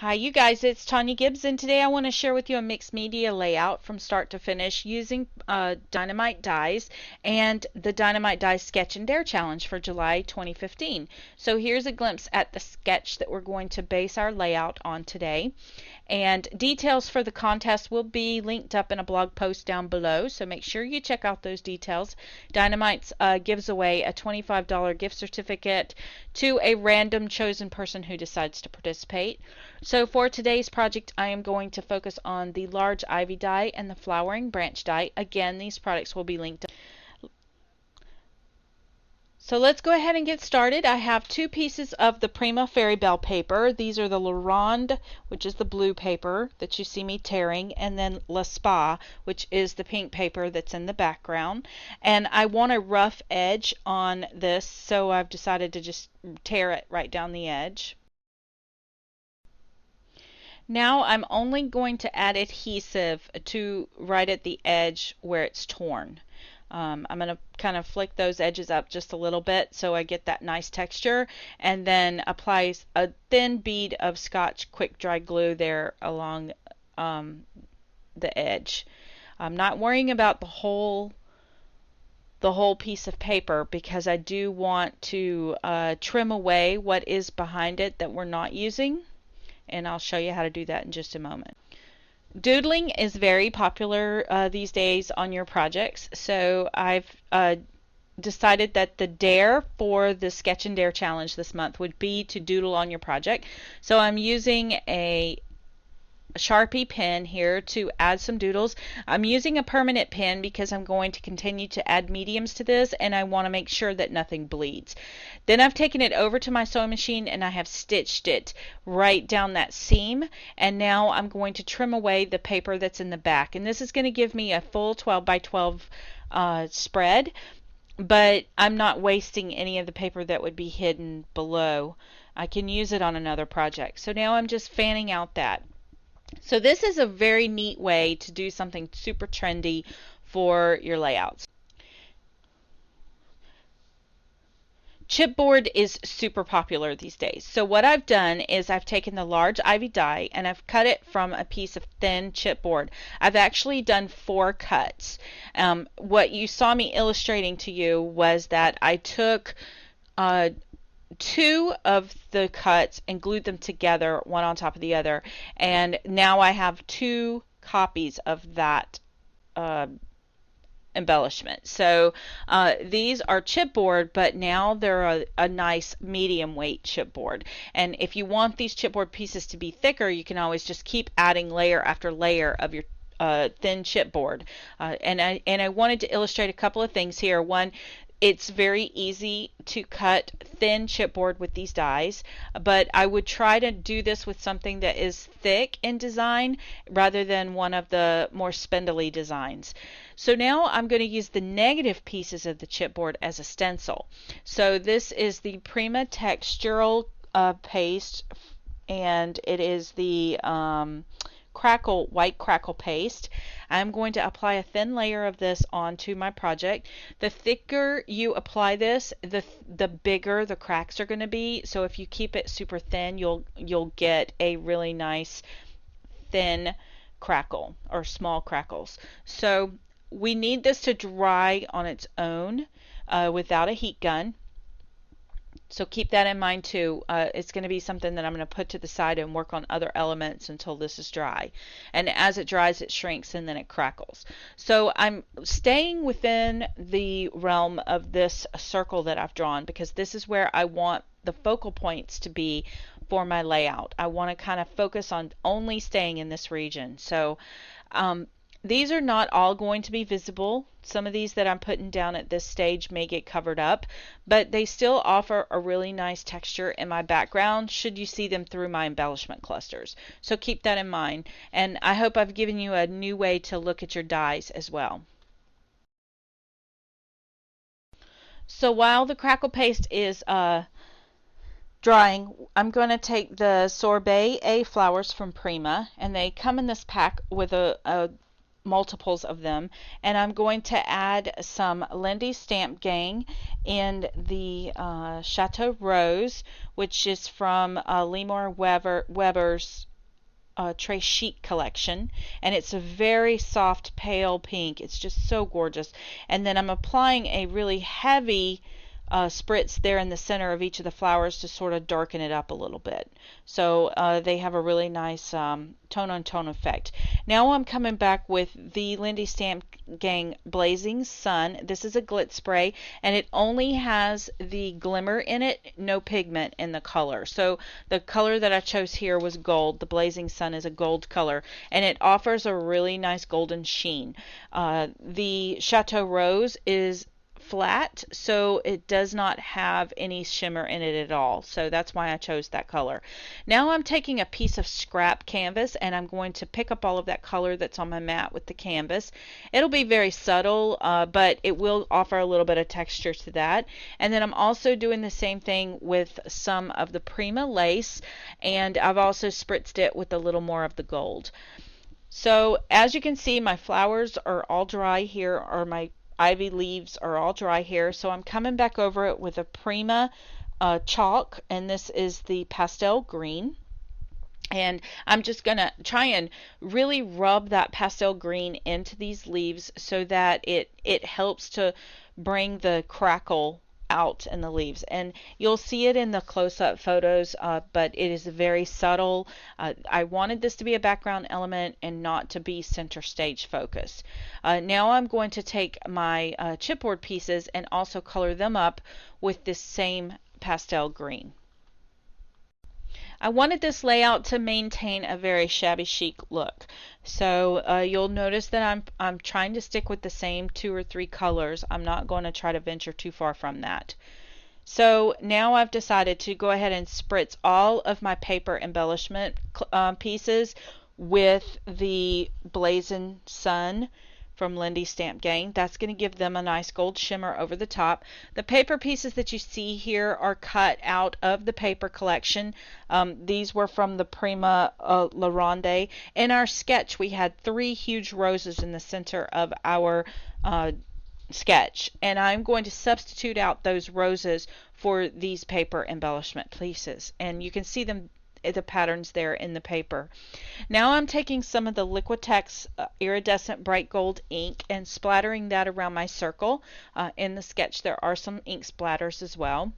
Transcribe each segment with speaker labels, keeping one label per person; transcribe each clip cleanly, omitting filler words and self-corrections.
Speaker 1: Hi you guys, it's Tonya Gibbs, and today I want to share with you a mixed media layout from start to finish using Dynamite Dies and the Dynamite Dies Sketch and Dare Challenge for July 2015. So here's a glimpse at the sketch that we're going to base our layout on today. And details for the contest will be linked up in a blog post down below, so make sure you check out those details. Dynamites gives away a $25 gift certificate to a random chosen person who decides to participate. So for today's project, I am going to focus on the large ivy die and the flowering branch die. Again, these products will be linked. So let's go ahead and get started. I have two pieces of the Prima Fairy Bell paper. These are the La Ronde, which is the blue paper that you see me tearing, and then La Spa, which is the pink paper that's in the background. And I want a rough edge on this, so I've decided to just tear it right down the edge. Now I'm only going to add adhesive to right at the edge where it's torn. I'm going to kind of flick those edges up just a little bit so I get that nice texture, and then apply a thin bead of Scotch quick dry glue there along the edge. I'm not worrying about the whole piece of paper because I do want to trim away what is behind it that we're not using, and I'll show you how to do that in just a moment. Doodling is very popular these days on your projects, so I've decided that the dare for the Sketch and Dare challenge this month would be to doodle on your project. So I'm using a Sharpie pen here to add some doodles. I'm using a permanent pen because I'm going to continue to add mediums to this, and I want to make sure that nothing bleeds. Then I've taken it over to my sewing machine and I have stitched it right down that seam, and now I'm going to trim away the paper that's in the back, and this is going to give me a full 12 by 12 spread, but I'm not wasting any of the paper that would be hidden below. I can use it on another project. So now I'm just fanning out that. So this is a very neat way to do something super trendy for your layouts. Chipboard is super popular these days. So what I've done is I've taken the large ivy die and I've cut it from a piece of thin chipboard. I've actually done 4 cuts. What you saw me illustrating to you was that I took 2 of the cuts and glued them together, one on top of the other, and now I have 2 copies of that embellishment. So these are chipboard, but now they're a nice medium weight chipboard, and if you want these chipboard pieces to be thicker, you can always just keep adding layer after layer of your thin chipboard. And I wanted to illustrate a couple of things here. One, it's very easy to cut thin chipboard with these dies, but I would try to do this with something that is thick in design rather than one of the more spindly designs. So now I'm going to use the negative pieces of the chipboard as a stencil. So this is the Prima textural paste, and it is the white crackle paste. I'm going to apply a thin layer of this onto my project. The thicker you apply this, the bigger the cracks are going to be. So if you keep it super thin, you'll get a really nice thin crackle or small crackles. So we need this to dry on its own without a heat gun. So keep that in mind too. It's going to be something that I'm going to put to the side and work on other elements until this is dry. And as it dries, it shrinks and then it crackles. So I'm staying within the realm of this circle that I've drawn because this is where I want the focal points to be for my layout. I want to kind of focus on only staying in this region. So these are not all going to be visible. Some of these that I'm putting down at this stage may get covered up, but they still offer a really nice texture in my background should you see them through my embellishment clusters. So keep that in mind, and I hope I've given you a new way to look at your dies as well. So while the crackle paste is drying, I'm going to take the Sorbet A flowers from Prima, and they come in this pack with a multiples of them, and I'm going to add some Lindy Stamp Gang in the Chateau Rose, which is from Lemore Weber's Trace Chic collection, and it's a very soft pale pink. It's just so gorgeous. And then I'm applying a really heavy spritz there in the center of each of the flowers to sort of darken it up a little bit. So they have a really nice tone on tone effect. Now I'm coming back with the Lindy Stamp Gang Blazing Sun. This is a glit spray, and it only has the glimmer in it, no pigment in the color. So the color that I chose here was gold. The Blazing Sun is a gold color, and it offers a really nice golden sheen. The Chateau Rose is flat, so it does not have any shimmer in it at all. So that's why I chose that color. Now I'm taking a piece of scrap canvas and I'm going to pick up all of that color that's on my mat with the canvas. It'll be very subtle, but it will offer a little bit of texture to that. And then I'm also doing the same thing with some of the Prima lace, and I've also spritzed it with a little more of the gold. So as you can see, my flowers are all dry here, or my ivy leaves are all dry here. So I'm coming back over it with a Prima chalk, and this is the pastel green. And I'm just going to try and really rub that pastel green into these leaves so that it helps to bring the crackle out in the leaves. And you'll see it in the close-up photos, but it is very subtle. I wanted this to be a background element and not to be center stage focus. Now I'm going to take my chipboard pieces and also color them up with this same pastel green. I wanted this layout to maintain a very shabby chic look. So you'll notice that I'm trying to stick with the same 2 or 3 colors. I'm not going to try to venture too far from that. So now I've decided to go ahead and spritz all of my paper embellishment pieces with the Blazing Sun from Lindy Stamp Gang. That's going to give them a nice gold shimmer over the top. The paper pieces that you see here are cut out of the paper collection. These were from the Prima La Ronde. In our sketch, we had 3 huge roses in the center of our sketch, and I'm going to substitute out those roses for these paper embellishment pieces, and you can see them, the patterns there in the paper. Now I'm taking some of the Liquitex iridescent bright gold ink and splattering that around my circle. In the sketch there are some ink splatters as well.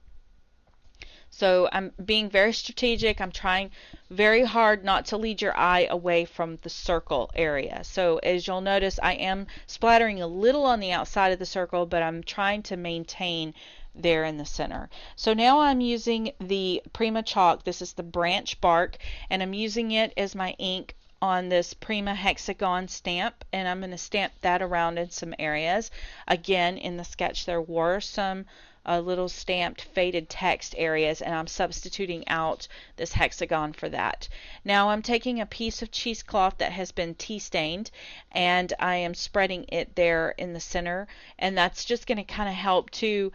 Speaker 1: So I'm being very strategic. I'm trying very hard not to lead your eye away from the circle area. So as you'll notice, I am splattering a little on the outside of the circle, but I'm trying to maintain there in the center. So now I'm using the Prima chalk. This is the branch bark, and I'm using it as my ink on this Prima hexagon stamp, and I'm going to stamp that around in some areas. Again, in the sketch there were some little stamped faded text areas, and I'm substituting out this hexagon for that. Now I'm taking a piece of cheesecloth that has been tea stained, and I am spreading it there in the center, and that's just going to kind of help to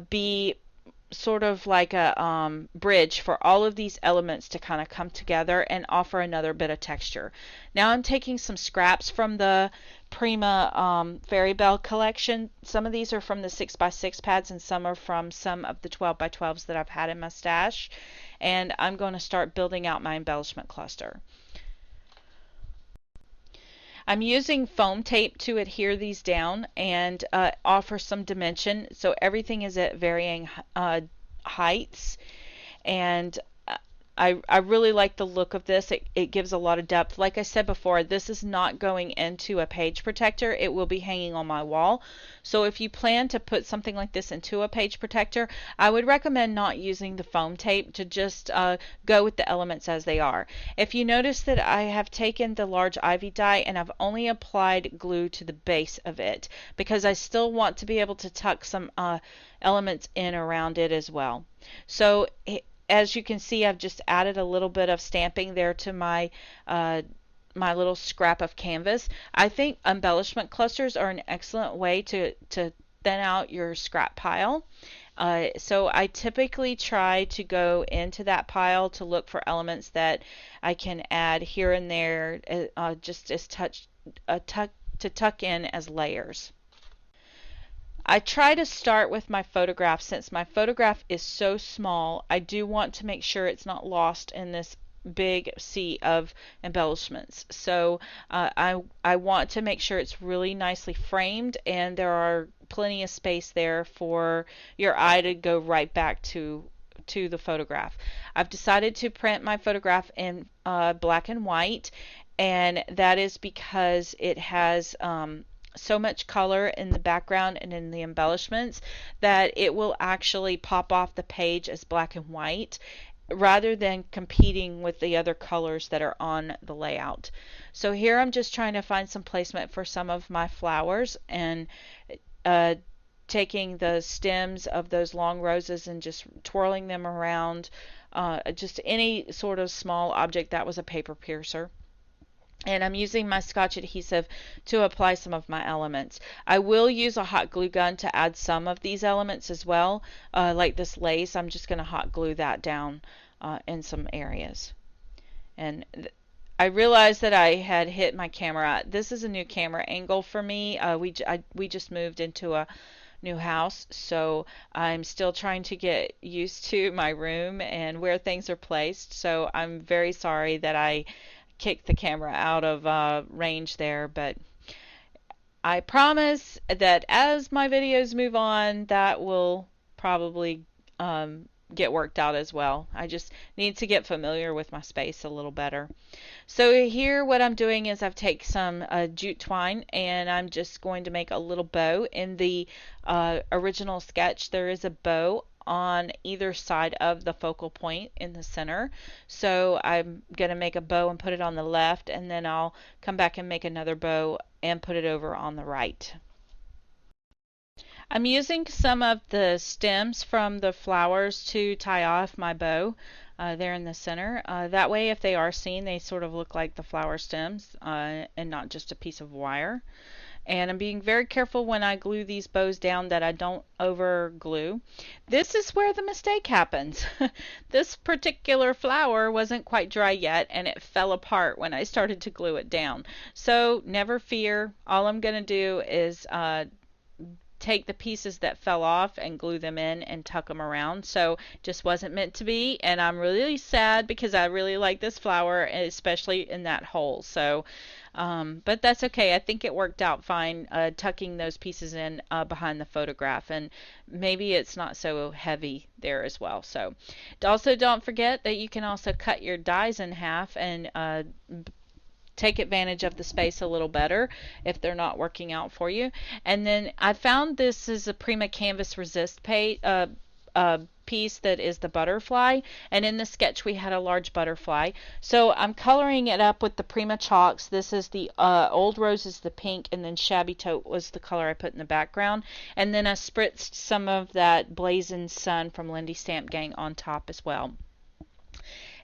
Speaker 1: be sort of like a bridge for all of these elements to kind of come together and offer another bit of texture. Now I'm taking some scraps from the Prima Fairy Bell collection. Some of these are from the 6x6 pads and some are from some of the 12x12s that I've had in my stash, and I'm going to start building out my embellishment cluster. I'm using foam tape to adhere these down and offer some dimension, so everything is at varying heights, and I really like the look of this. It gives a lot of depth. Like I said before, this is not going into a page protector. It will be hanging on my wall. So if you plan to put something like this into a page protector, I would recommend not using the foam tape, to just go with the elements as they are. If you notice that I have taken the large ivy die and I've only applied glue to the base of it, because I still want to be able to tuck some elements in around it as well. So as you can see, I've just added a little bit of stamping there to my my little scrap of canvas. I think embellishment clusters are an excellent way to thin out your scrap pile. So I typically try to go into that pile to look for elements that I can add here and there, just as to tuck in as layers. I try to start with my photograph. Since my photograph is so small, I do want to make sure it's not lost in this big sea of embellishments. So I want to make sure it's really nicely framed, and there are plenty of space there for your eye to go right back to the photograph. I've decided to print my photograph in black and white, and that is because it has so much color in the background and in the embellishments that it will actually pop off the page as black and white rather than competing with the other colors that are on the layout. So here I'm just trying to find some placement for some of my flowers, and taking the stems of those long roses and just twirling them around, just any sort of small object. That was a paper piercer. And I'm using my Scotch adhesive to apply some of my elements. I will use a hot glue gun to add some of these elements as well, like this lace. I'm just going to hot glue that down in some areas. And I realized that I had hit my camera. This is a new camera angle for me. We just moved into a new house, so I'm still trying to get used to my room and where things are placed. So I'm very sorry that I kicked the camera out of range there, but I promise that as my videos move on, that will probably get worked out as well. I just need to get familiar with my space a little better. So here what I'm doing is I've taken some jute twine, and I'm just going to make a little bow. In the original sketch, there is a bow on either side of the focal point in the center. So I'm going to make a bow and put it on the left, and then I'll come back and make another bow and put it over on the right. I'm using some of the stems from the flowers to tie off my bow there in the center. That way, if they are seen, they sort of look like the flower stems and not just a piece of wire. And I'm being very careful when I glue these bows down that I don't over glue. This is where the mistake happens. This particular flower wasn't quite dry yet, and it fell apart when I started to glue it down. So never fear. All I'm going to do is take the pieces that fell off and glue them in and tuck them around. So it just wasn't meant to be, and I'm really sad because I really like this flower, especially in that hole. So but that's okay. I think it worked out fine, tucking those pieces in behind the photograph, and maybe it's not so heavy there as well. So also don't forget that you can also cut your dies in half and take advantage of the space a little better if they're not working out for you. And then I found this is a Prima Canvas Resist piece that is the butterfly, and in the sketch we had a large butterfly. So I'm coloring it up with the Prima chalks. This is the Old Rose is the pink, and then Shabby Tote was the color I put in the background. And then I spritzed some of that Blazing Sun from Lindy Stamp Gang on top as well.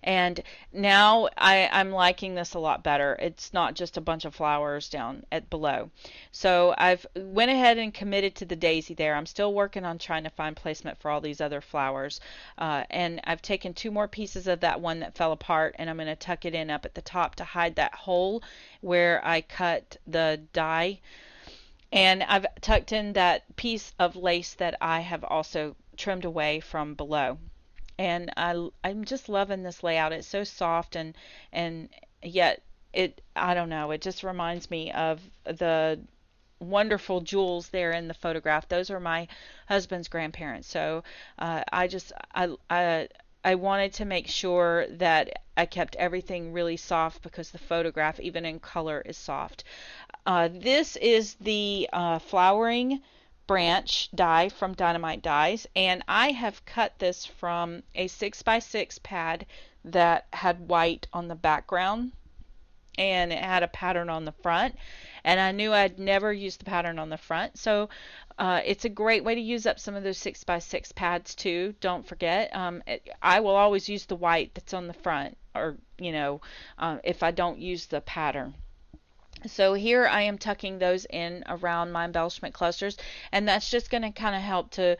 Speaker 1: And now I'm liking this a lot better. It's not just a bunch of flowers down at below. So I've went ahead and committed to the daisy there. I'm still working on trying to find placement for all these other flowers. And I've taken 2 more pieces of that one that fell apart, and I'm going to tuck it in up at the top to hide that hole where I cut the die. And I've tucked in that piece of lace that I have also trimmed away from below. And I'm just loving this layout. It's so soft, and yet I don't know, it just reminds me of the wonderful jewels there in the photograph. Those are my husband's grandparents. So I wanted to make sure that I kept everything really soft because the photograph, even in color, is soft. This is the flowering branch die from Die-namites Dies, and I have cut this from a 6x6 pad that had white on the background, and it had a pattern on the front, and I knew I'd never use the pattern on the front. So it's a great way to use up some of those 6x6 pads too. Don't forget, I will always use the white that's on the front, or if I don't use the pattern. So here I am tucking those in around my embellishment clusters, and that's just going to kind of help to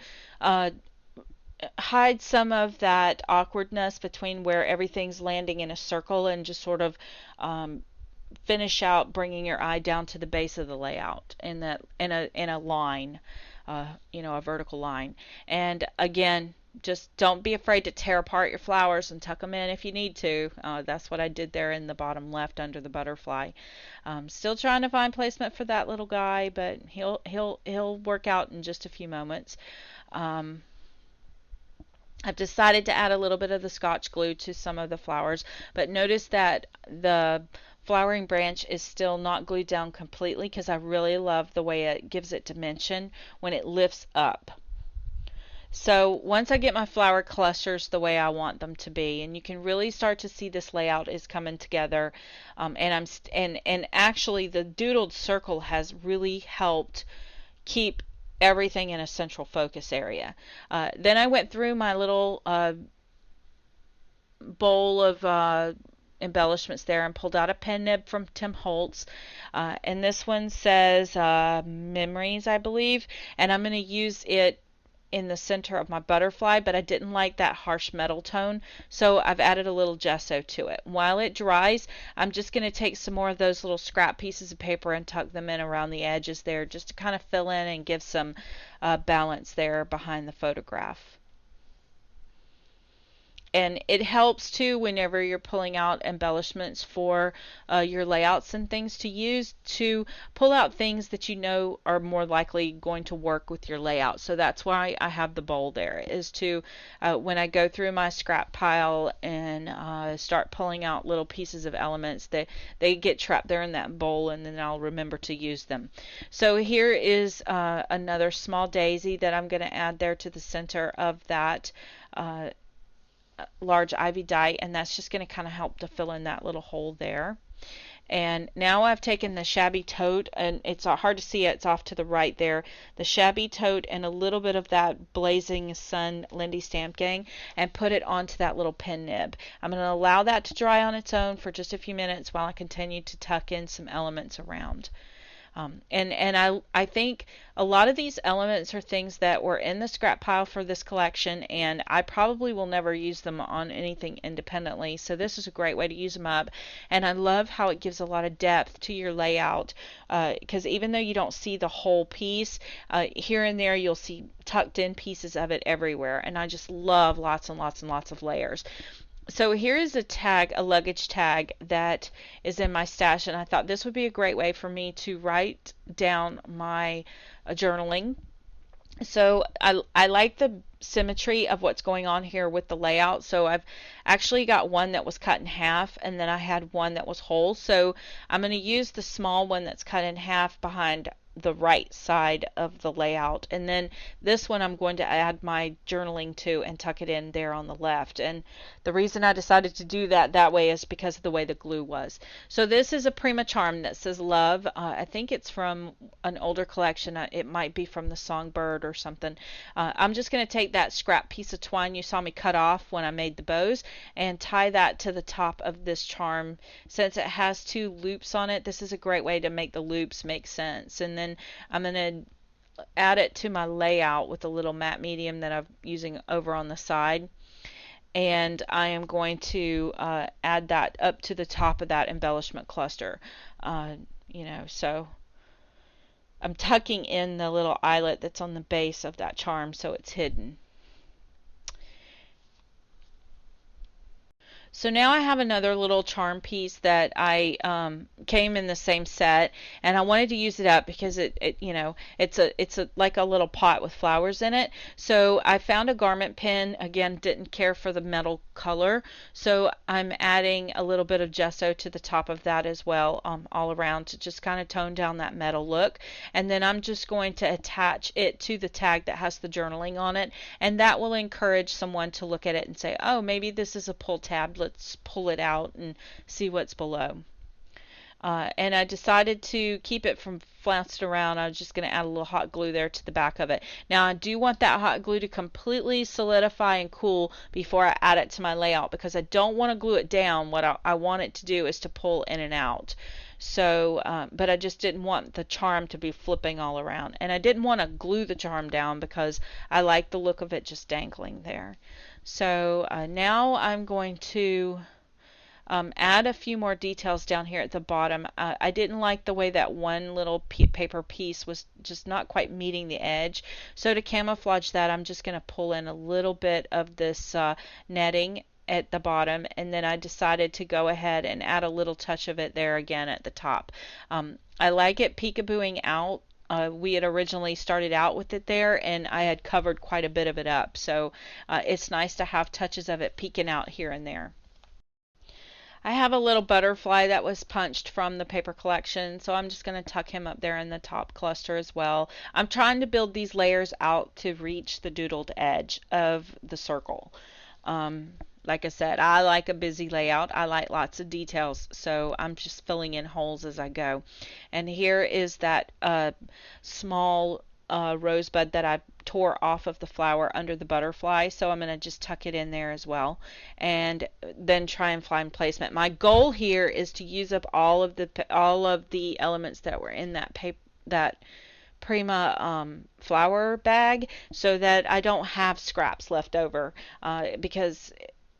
Speaker 1: hide some of that awkwardness between where everything's landing in a circle, and just sort of finish out bringing your eye down to the base of the layout in a line, a vertical line. And again, just don't be afraid to tear apart your flowers and tuck them in if you need to. That's what I did there in the bottom left under the butterfly. Still trying to find placement for that little guy, but he'll work out in just a few moments. I've decided to add a little bit of the Scotch glue to some of the flowers, but notice that the flowering branch is still not glued down completely because I really love the way it gives it dimension when it lifts up. So once I get my flower clusters the way I want them to be, and you can really start to see this layout is coming together, and actually the doodled circle has really helped keep everything in a central focus area. Then I went through my little bowl of embellishments there and pulled out a pen nib from Tim Holtz, and this one says Memories, I believe, and I'm going to use it in the center of my butterfly, but I didn't like that harsh metal tone, so I've added a little gesso to it. While it dries, I'm just going to take some more of those little scrap pieces of paper and tuck them in around the edges there, just to kind of fill in and give some balance there behind the photograph. And it helps too whenever you're pulling out embellishments for your layouts and things to use, to pull out things that you know are more likely going to work with your layout. So that's why I have the bowl there, is to when I go through my scrap pile and start pulling out little pieces of elements, they get trapped there in that bowl, and then I'll remember to use them. So here is another small daisy that I'm going to add there to the center of that large ivy die, and that's just going to kind of help to fill in that little hole there. And now I've taken the shabby tote, and it's hard to see it, it's off to the right there, the shabby tote and a little bit of that Blazing Sun Lindy Stamp Gang, and put it onto that little pen nib. I'm going to allow that to dry on its own for just a few minutes while I continue to tuck in some elements around. And I think a lot of these elements are things that were in the scrap pile for this collection, and I probably will never use them on anything independently, so this is a great way to use them up. And I love how it gives a lot of depth to your layout, because even though you don't see the whole piece, here and there you'll see tucked in pieces of it everywhere, and I just love lots and lots and lots of layers. So here is a tag, a luggage tag that is in my stash, and I thought this would be a great way for me to write down my journaling. So I like the symmetry of what's going on here with the layout. So I've actually got one that was cut in half, and then I had one that was whole. So I'm going to use the small one that's cut in half behind the right side of the layout, and then this one I'm going to add my journaling to and tuck it in there on the left. And the reason I decided to do that way is because of the way the glue was. So this is a Prima charm that says love. I think it's from an older collection. It might be from the Songbird or something. I'm just going to take that scrap piece of twine you saw me cut off when I made the bows and tie that to the top of this charm. Since it has two loops on it, this is a great way to make the loops make sense. And then I'm going to add it to my layout with a little matte medium that I'm using over on the side, and I am going to add that up to the top of that embellishment cluster. So I'm tucking in the little eyelet that's on the base of that charm so it's hidden. So now I have another little charm piece that I came in the same set, and I wanted to use it up because it's like a little pot with flowers in it. So I found a garment pin. Again, didn't care for the metal color, so I'm adding a little bit of gesso to the top of that as well, all around, to just kind of tone down that metal look. And then I'm just going to attach it to the tag that has the journaling on it, and that will encourage someone to look at it and say, oh, maybe this is a pull tab. Let's pull it out and see what's below. And I decided to keep it from flouncing around. I was just going to add a little hot glue there to the back of it. Now I do want that hot glue to completely solidify and cool before I add it to my layout, because I don't want to glue it down. What I want it to do is to pull in and out. So, but I just didn't want the charm to be flipping all around. And I didn't want to glue the charm down because I like the look of it just dangling there. So now I'm going to add a few more details down here at the bottom. I didn't like the way that one little paper piece was just not quite meeting the edge. So to camouflage that, I'm just going to pull in a little bit of this netting at the bottom, and then I decided to go ahead and add a little touch of it there again at the top. I like it peekabooing out. We had originally started out with it there, and I had covered quite a bit of it up, so it's nice to have touches of it peeking out here and there. I have a little butterfly that was punched from the paper collection, so I'm just going to tuck him up there in the top cluster as well. I'm trying to build these layers out to reach the doodled edge of the circle. Like I said, I like a busy layout. I like lots of details, so I'm just filling in holes as I go. And here is that small rosebud that I tore off of the flower under the butterfly, so I'm going to just tuck it in there as well, and then try and find placement. My goal here is to use up all of the elements that were in that paper, that Prima flower bag, so that I don't have scraps left over, because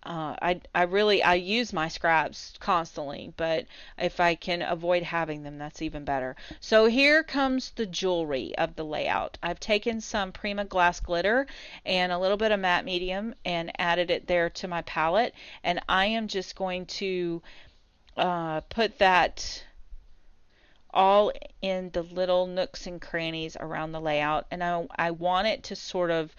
Speaker 1: I use my scraps constantly, but if I can avoid having them, that's even better. So here comes the jewelry of the layout. I've taken some Prima glass glitter and a little bit of matte medium and added it there to my palette, and I am just going to put that all in the little nooks and crannies around the layout, and I want it to sort of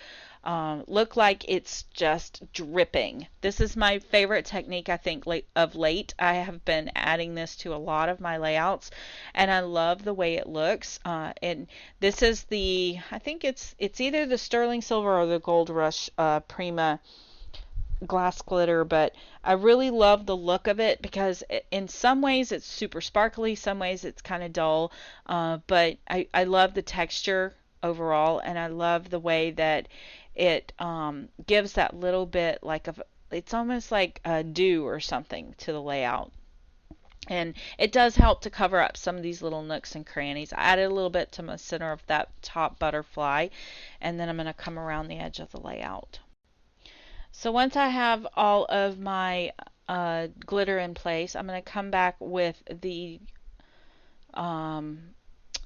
Speaker 1: look like it's just dripping. This is my favorite technique, I think, of late. I have been adding this to a lot of my layouts, and I love the way it looks. And this is I think it's either the sterling silver or the gold rush Prima glass glitter, but I really love the look of it because in some ways it's super sparkly, some ways it's kind of dull, but I love the texture overall, and I love the way that it gives that little bit it's almost like a dew or something to the layout. And it does help to cover up some of these little nooks and crannies. I added a little bit to the center of that top butterfly, and then I'm going to come around the edge of the layout. So once I have all of my glitter in place, I'm going to come back with the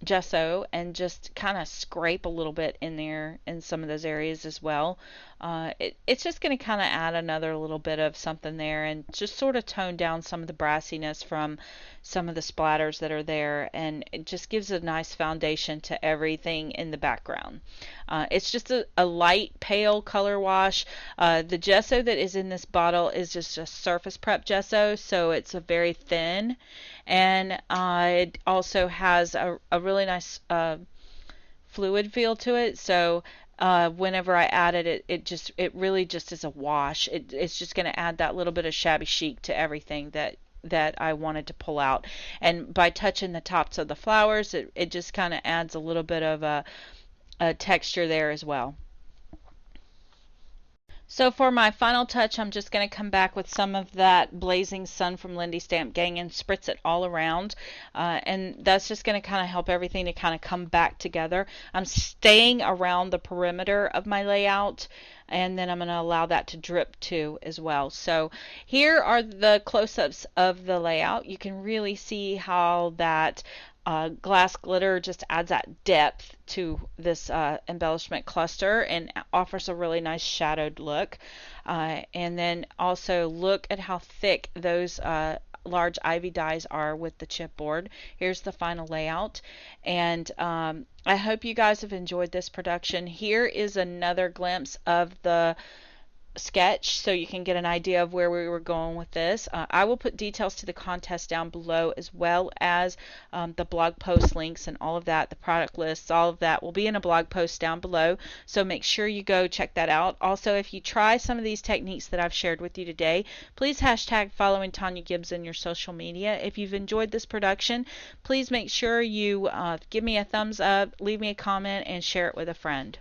Speaker 1: gesso and just kind of scrape a little bit in there in some of those areas as well. It's just going to kind of add another little bit of something there and just sort of tone down some of the brassiness from some of the splatters that are there, and it just gives a nice foundation to everything in the background. It's just a light pale color wash. The gesso that is in this bottle is just a surface prep gesso, so it's a very thin, and it also has a really nice fluid feel to it, so whenever I added it, it really just is a wash. It's just going to add that little bit of shabby chic to everything that I wanted to pull out. And by touching the tops of the flowers, it just kind of adds a little bit of a texture there as well. So for my final touch, I'm just going to come back with some of that Blazing Sun from Lindy Stamp Gang and spritz it all around. And that's just going to kind of help everything to kind of come back together. I'm staying around the perimeter of my layout, and then I'm going to allow that to drip too as well. So here are the close-ups of the layout. You can really see how that glass glitter just adds that depth to this embellishment cluster and offers a really nice shadowed look. And then also look at how thick those large ivy dies are with the chipboard. Here's the final layout, and I hope you guys have enjoyed this production. Here is another glimpse of the sketch so you can get an idea of where we were going with this. I will put details to the contest down below, as well as the blog post links and all of that, the product lists, all of that will be in a blog post down below, so make sure you go check that out. Also, if you try some of these techniques that I've shared with you today, please hashtag following Tonya Gibbs in your social media. If you've enjoyed this production, please make sure you give me a thumbs up, leave me a comment, and share it with a friend.